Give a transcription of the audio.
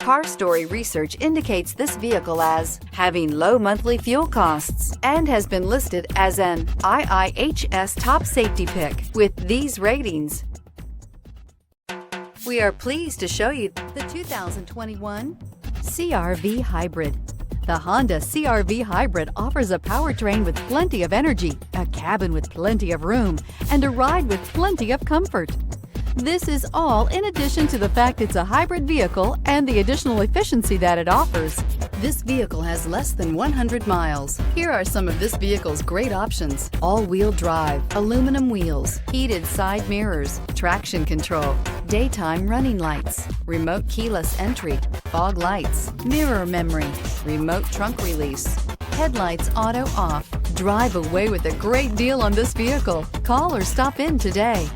Car Story research indicates this vehicle as having low monthly fuel costs and has been listed as an IIHS top safety pick with these ratings. We are pleased to show you the 2021 CR-V Hybrid. The Honda CR-V Hybrid offers a powertrain with plenty of energy, a cabin with plenty of room, and a ride with plenty of comfort. This is all in addition to the fact it's a hybrid vehicle and the additional efficiency that it offers. This vehicle has less than 100 miles. Here are some of this vehicle's great options: all-wheel drive, aluminum wheels, heated side mirrors, traction control, daytime running lights, remote keyless entry, fog lights, mirror memory, remote trunk release, headlights auto off. Drive away with a great deal on this vehicle. Call or stop in today.